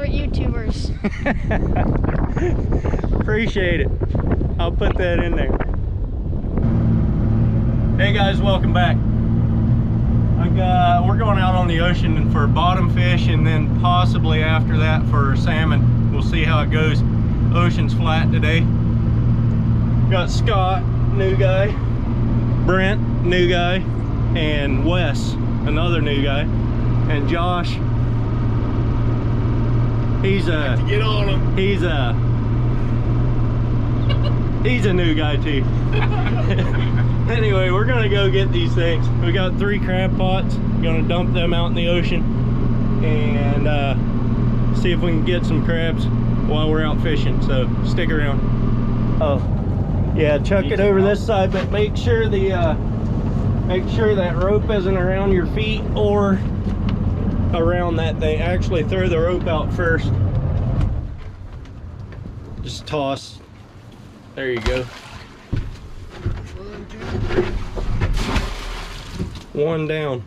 favorite YouTubers. Appreciate it. I'll put that in there. Hey guys, welcome back. We're going out on the ocean for bottom fish, and then possibly after that for salmon. We'll see how it goes. Ocean's flat today. Got Scott, new guy, Brent, new guy, and Wes, another new guy, and Josh. He's a get on him. He's a new guy too. Anyway, we're gonna go get these things. We got 3 crab pots. Gonna dump them out in the ocean and see if we can get some crabs while we're out fishing. So stick around. Oh, yeah, chuck it over this side, but make sure that rope isn't around your feet or around that thing. Actually, throw the rope out first. Just toss. There you go. 1, 2, 3. One down.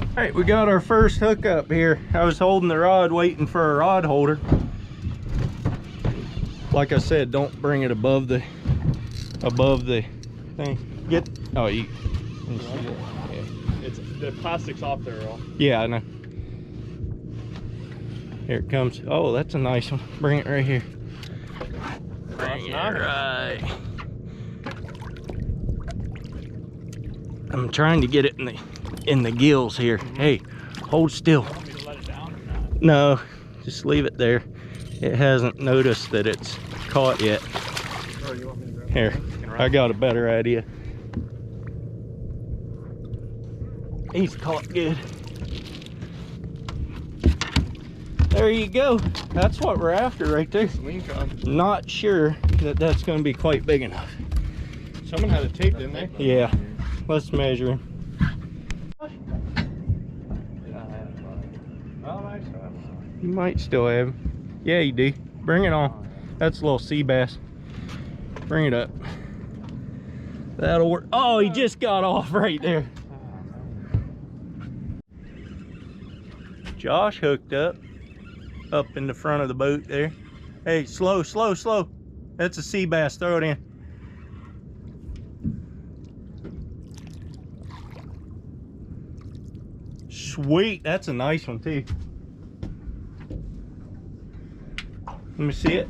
All right, we got our first hookup here. I was holding the rod waiting for a rod holder. Like I said, don't bring it above the thing. Get, oh, you see it? Yeah. It's the plastic's off there, all. Yeah, I know. Here it comes. Oh, that's a nice one. Bring it right here. Bring it right. I'm trying to get it in the gills here. Hey, hold still. You want me to let it down or not? No, just leave it there. It hasn't noticed that it's caught yet. Oh, you want me to grab Here, I got a better idea. He's caught good. There you go. That's what we're after right there. Swing con. Not sure that that's going to be quite big enough. Someone had it taped, didn't they? Yeah, let's measure him. You might still have him. Yeah, you do. Bring it on. That's a little sea bass. Bring it up. That'll work. Oh, he just got off right there. Josh hooked up in the front of the boat there. Hey, slow, slow, slow. That's a sea bass. Throw it in. Sweet. That's a nice one too. Let me see it.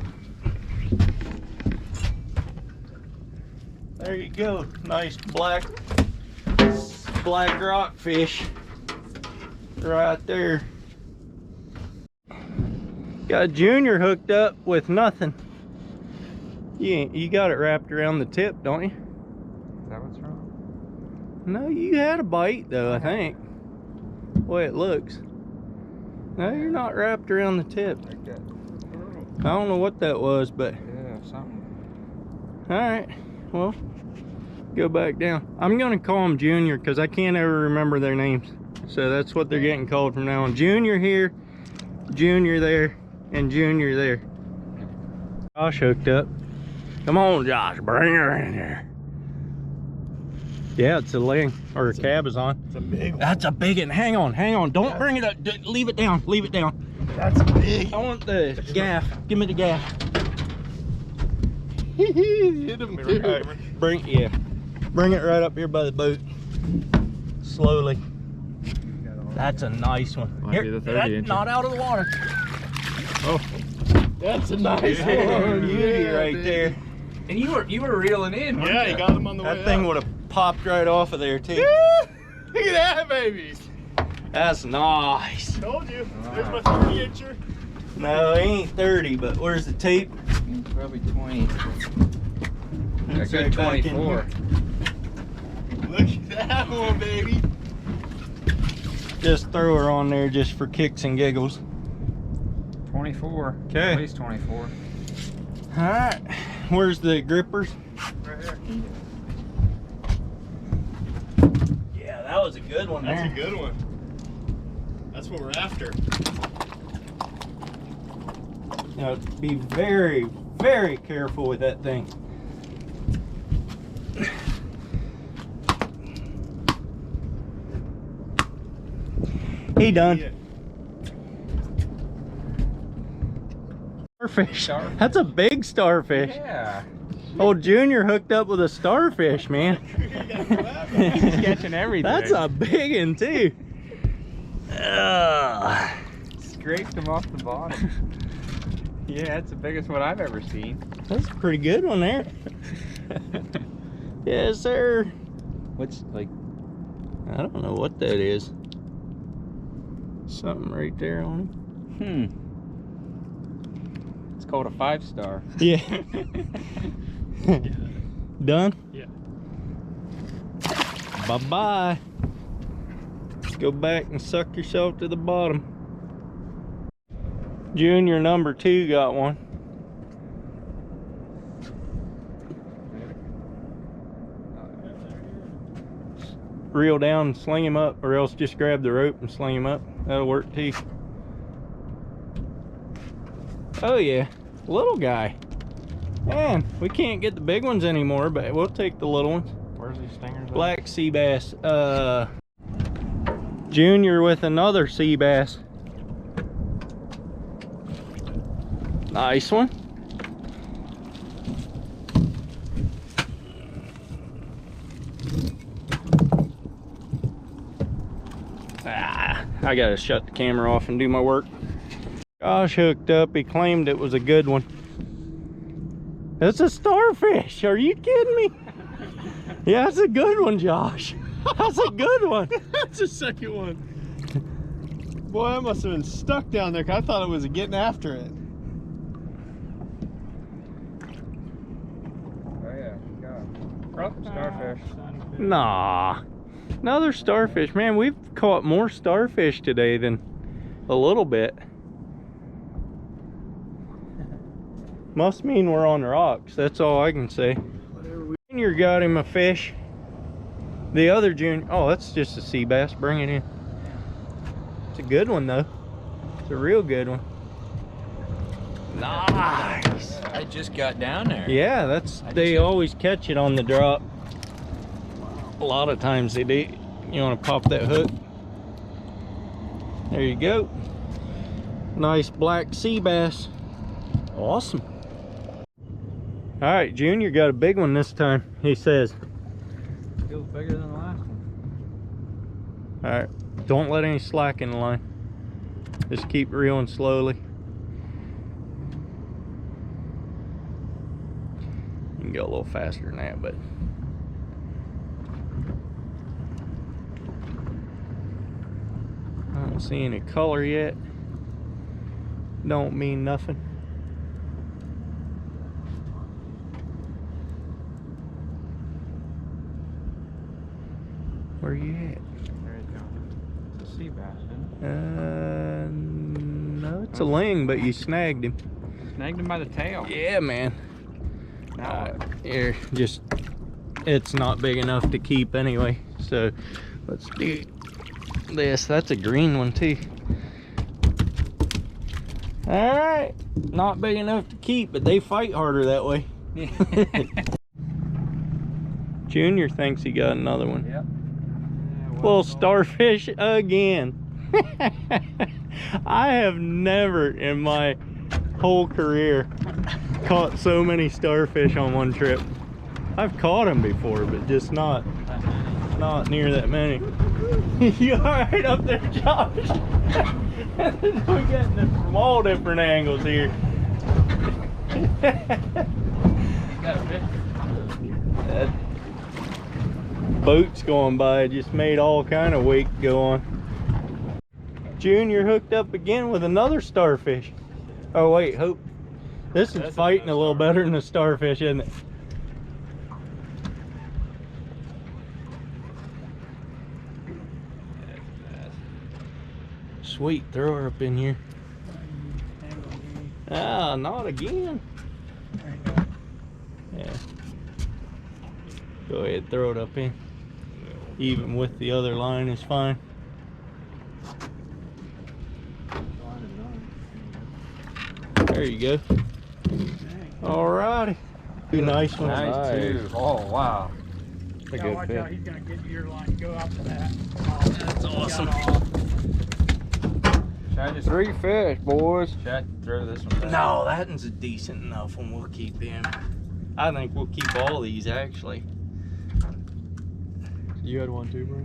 There you go. Nice black rockfish right there. Got Junior hooked up with nothing. You got it wrapped around the tip, don't you? Is that what's wrong? No, you had a bite though, I think. The way it looks. No, you're not wrapped around the tip. I don't know what that was, but Yeah, something. all right. Well, go back down. I'm gonna call them Junior because I can't ever remember their names. So that's what they're getting called from now on. Junior here, Junior there, and Junior there. Josh hooked up. Come on, Josh, bring her in here. Yeah, it's a leg or a cab is on. It's a big one. That's a big one. Hang on, hang on. Don't bring it up. Leave it down. Leave it down. That's big. I want the gaff. Give me the gaff. Hit him too. All right, bring it right up here by the boat. Slowly. That's a nice one. Might be the 30 inch. Not out of the water. Oh, that's a nice Oh, one. beauty Yeah, right dude. there. And you were reeling in. Yeah, you got him on the way That thing up. would have popped right off of there too. Look at that, baby. That's nice. Told you. There's my 30 incher. No, it ain't 30, but where's the tape? Probably 20. A It's good right back in 24. Look at that one, baby. Just throw her on there just for kicks and giggles. 24. Okay. At least 24. All right, where's the grippers? Right here. Yeah, that was a good one That's there. a good one. That's what we're after. Now, be very, very careful with that thing. He done. Yeah. Starfish. Starfish. That's a big starfish. Yeah. Old Junior hooked up with a starfish, man. He's catching everything. That's a big one too. Ugh. Scraped him off the bottom. Yeah, that's the biggest one I've ever seen. That's a pretty good one there. Yes, sir. What's like? I don't know what that is. Something right there on him. It's called a 5-star. Yeah. Done? Yeah. Bye-bye. Go back and suck yourself to the bottom. Junior number 2 got one. Reel down and sling him up, or else just grab the rope and sling him up. That'll work too. Oh yeah, little guy. Man, we can't get the big ones anymore, but we'll take the little ones. Where's these stingers at? Black sea bass. Junior with another sea bass. Nice one. I gotta shut the camera off and do my work. Josh hooked up. He claimed it was a good one. It's a starfish. Are you kidding me? Yeah, that's a good one, Josh. That's a good one. That's the second one. Boy, I must have been stuck down there 'cause I thought it was getting after it. Oh yeah, got starfish. Nah. Another starfish. Man, we've caught more starfish today than a little bit. Must mean we're on rocks. That's all I can say. Junior got him a fish. The other Junior, oh, that's just a sea bass. Bring it in. It's a good one though. It's a real good one. Nice. I just got down there. Yeah, they always catch it on the drop. A lot of times they do. You want to pop that hook. There you go. Nice black sea bass. Awesome. All right, Junior got a big one this time, he says. Feels bigger than the last one. All right, don't let any slack in the line. Just keep reeling slowly. You can go a little faster than that, but I don't see any color yet. Don't mean nothing. Where you at? There you go. It's a sea bass, isn't No, it's a ling, but you snagged him. it? Snagged him by the tail. Yeah, man. Now what? Here, just, it's not big enough to keep anyway. So let's do this. That's a green one too. All right, not big enough to keep, but they fight harder that way. Junior thinks he got another one. Yep. Little starfish again. I have never in my whole career caught so many starfish on one trip. I've caught them before, but just not near that many. You all right up there, Josh? We're getting this from all different angles here. That boat's going by just made all kind of wake go on. Junior hooked up again with another starfish. Oh wait, Hope. This is fighting a little better than the starfish, isn't it? Sweet, throw her up in here. Ah, not again. Yeah. Go ahead, throw it up in. Even with the other line is fine. There you go. Alrighty. Two nice ones. Nice too. Oh wow. That's a good Watch fit. out, he's gonna get your line. Go out to that. That's awesome. Try just 3 fish, boys. Should I throw this one down? No, that one's a decent enough one. We'll keep him. I think we'll keep all these actually. You had one too, bro?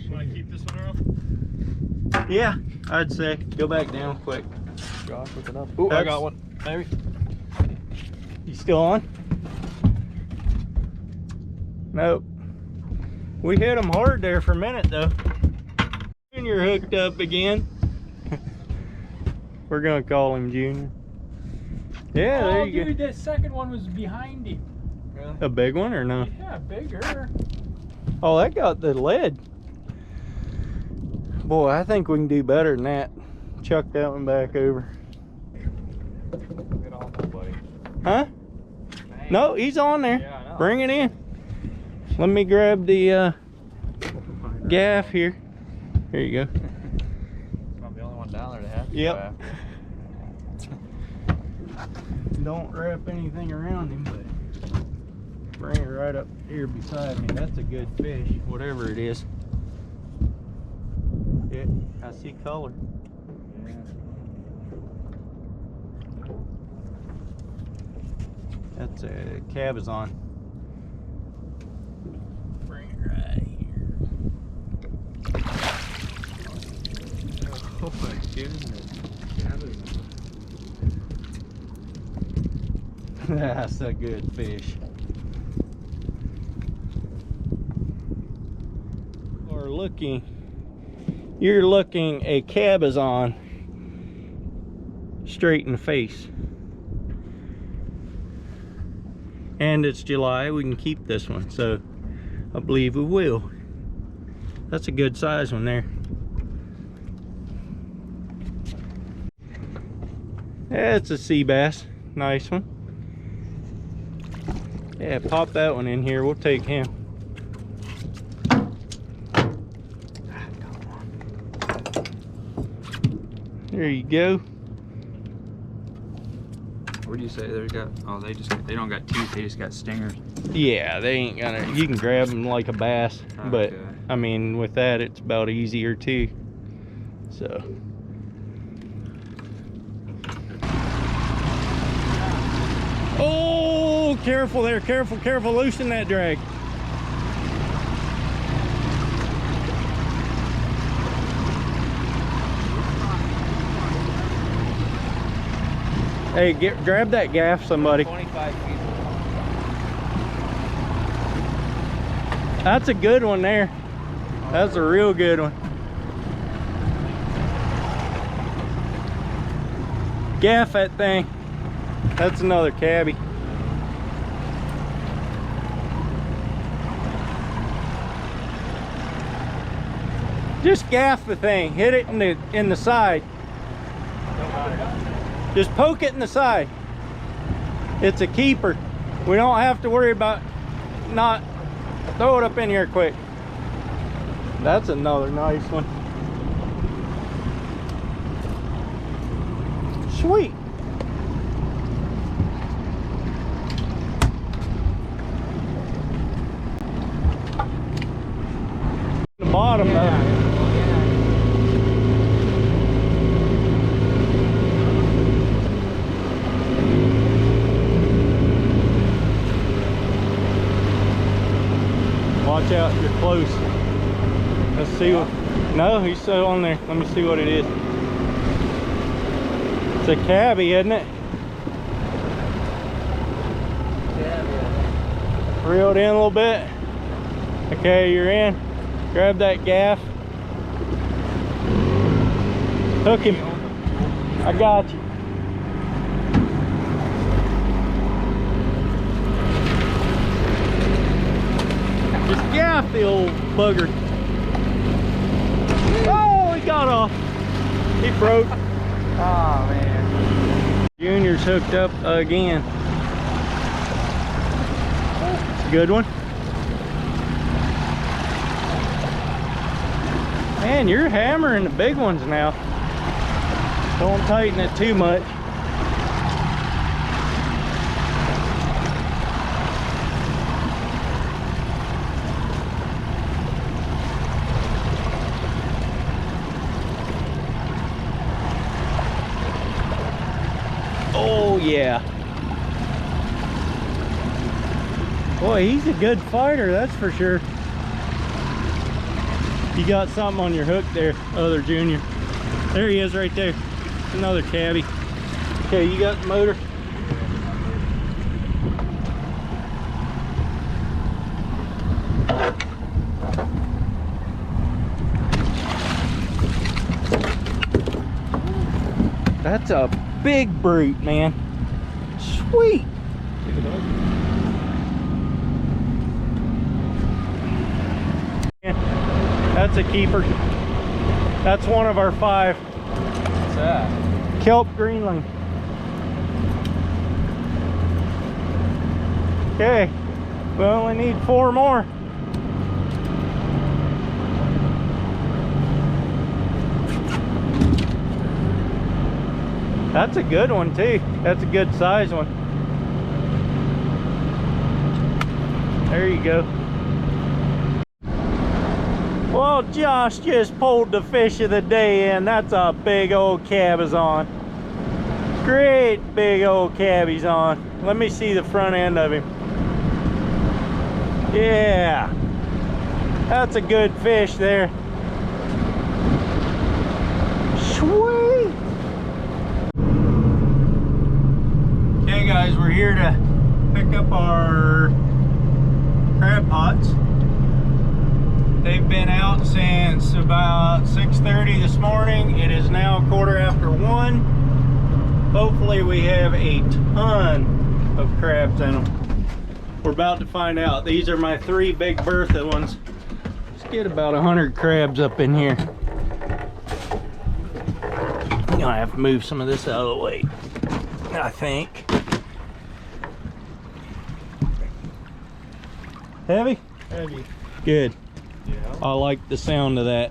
Want to keep this one around? Yeah, I'd say. Go back down quick. Josh with it up. Oh, I got one. Maybe. You still on? Nope. We hit them hard there for a minute though. Junior hooked up again. We're gonna call him Junior. Yeah, oh, there you dude, go. that second one was behind him. Really? A big one or no? Yeah, bigger. Oh, that got the lead. Boy, I think we can do better than that. Chuck that one back over. Get off that, buddy. Huh? Dang. No, he's on there. Yeah, I know. Bring it in. Let me grab the gaff here. Here you go. I'm the only one down there to have to Yep. go after. Don't wrap anything around him, but bring it right up here beside me. That's a good fish, whatever it is. Yeah, I see color. Yeah. That's a cabezon. Bring it right here. Oh my goodness. That's a good fish. You're looking a cabezon straight in the face. And it's July, we can keep this one, so I believe we will. That's a good size one there. Yeah, it's a sea bass, nice one. Yeah, pop that one in here, we'll take him. There you go. What do you say they got? Oh, they don't got teeth, they just got stingers. Yeah, they ain't gonna, you can grab them like a bass, but Okay. I mean with that it's about easier too. So oh, careful there, careful, careful, loosen that drag. Hey, grab that gaff, somebody. 25 feet. That's a good one there. That's a real good one. Gaff that thing. That's another cabbie. Just gaff the thing. Hit it in the side. Just poke it in the side. It's a keeper. We don't have to worry about not. Throw it up in here quick. That's another nice one. Sweet. The bottom though. Watch out, you're close. Let's see what. No, he's still on there. Let me see what it is. It's a cabbie, isn't it? Yeah. Reeled in a little bit. Okay, you're in. Grab that gaff. Hook him. I got you. Just gaff the old bugger. Oh, he got off. He broke. Oh man. Junior's hooked up again. It's a good one. Man, you're hammering the big ones now. Don't tighten it too much. Yeah. Boy, he's a good fighter, that's for sure. You got something on your hook there, other junior. There he is right there. Another cabbie. Okay, you got the motor? That's a big brute, man. Sweet. That's a keeper. That's one of our 5. What's that? Kelp Greenling. Okay, we only need 4 more. That's a good one too. That's a good size one. There you go. Well, Josh just pulled the fish of the day in. That's a big old cabezon. Great big old cabezon. Let me see the front end of him. Yeah, that's a good fish there. Sweet. Okay guys, we're here to pick up our crab pots. They've been out since about 6:30 this morning. It is now 1:15. Hopefully we have a ton of crabs in them. We're about to find out. These are my 3 big Bertha ones. Let's get about 100 crabs up in here. I'm gonna have to move some of this out of the way, I think. Heavy? Heavy. Good. Yeah. I like the sound of that.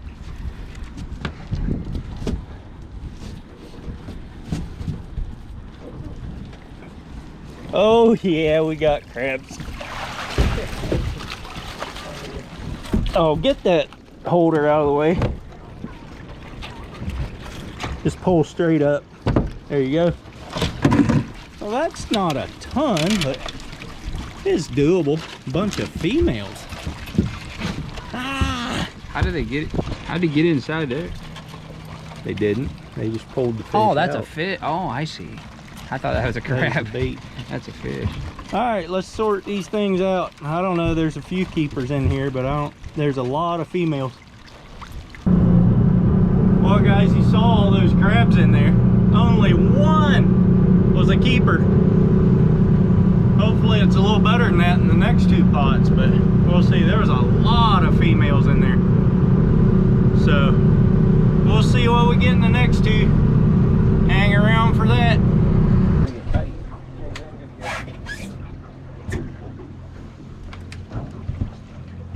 Oh yeah, we got crabs. Oh, get that holder out of the way. Just pull straight up. There you go. Well, that's not a ton, but it's doable. Bunch of females. Ah! How did they get it? How did he get inside there? They didn't. They just pulled the fish Oh, that's out. a fish. Oh, I see. I thought that was a That's crab. the bait. That's a fish. All right, let's sort these things out. I don't know, there's a few keepers in here, but there's a lot of females. Well guys, you saw all those crabs in there. Only one was a keeper. Hopefully it's a little better than that in the next 2 pots, but we'll see. There was a lot of females in there. So we'll see what we get in the next 2. Hang around for that.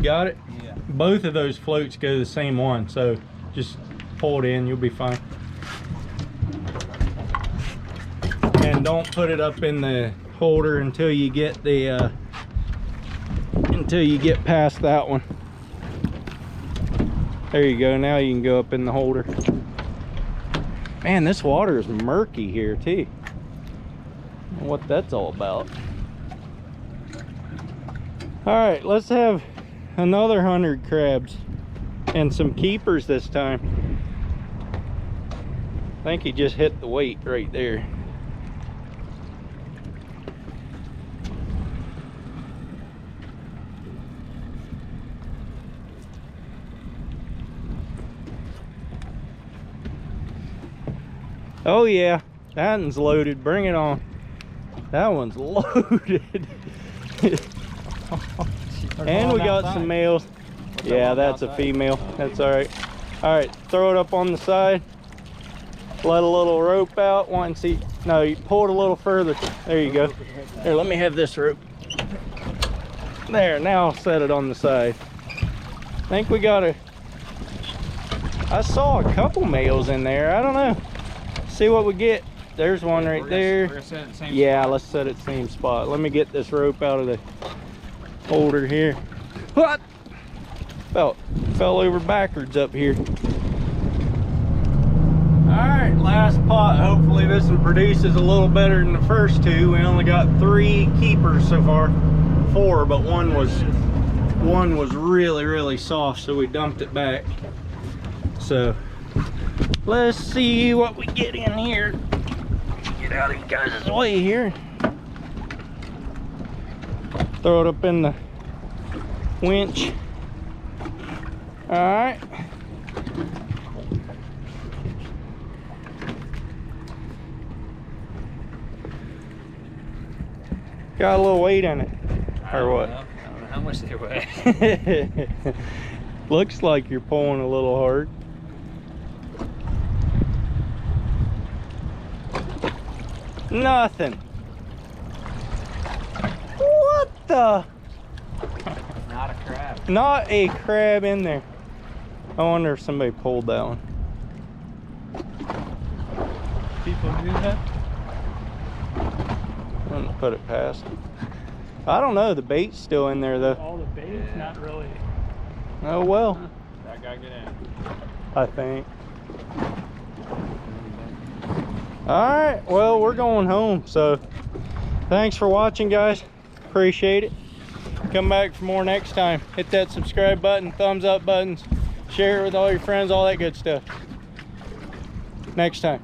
Got it? Yeah. Both of those floats go the same one, so just pull it in, you'll be fine. And don't put it up in the holder until you get the until you get past that one. There you go. Now you can go up in the holder. Man, this water is murky here too. I don't know what that's all about. All right, let's have another 100 crabs and some keepers this time. I think he just hit the weight right there. Oh yeah, that one's loaded. Bring it on. That one's loaded. And we got some males. Yeah, that's a female. That's all right. All right, throw it up on the side. Let a little rope out. One, see. No, you pull it a little further. There you go. Here, let me have this rope. There, now I'll set it on the side. I think we got I saw a couple males in there. I don't know. See what we get. There's one right there. Yeah, let's set it same spot. Let me get this rope out of the holder here. What? Fell over backwards up here. All right. right, last pot. Hopefully this one produces a little better than the first two. We only got 3 keepers so far, 4, but one was really soft, so we dumped it back. So let's see what we get in here. Get out of you guys' way here. Throw it up in the winch. All right. Got a little weight in it, or what? I don't know how much they weigh. Looks like you're pulling a little hard. Nothing. What the? Not a crab. Not a crab in there. I wonder if somebody pulled that one. People do that? I'm gonna put it past. I don't know. The bait's still in there though. All the bait's not really. Oh well. That guy get in. I think. All right. Well, we're going home. So, thanks for watching, guys. Appreciate it. Come back for more next time. Hit that subscribe button, thumbs up buttons, share it with all your friends, all that good stuff. Next time.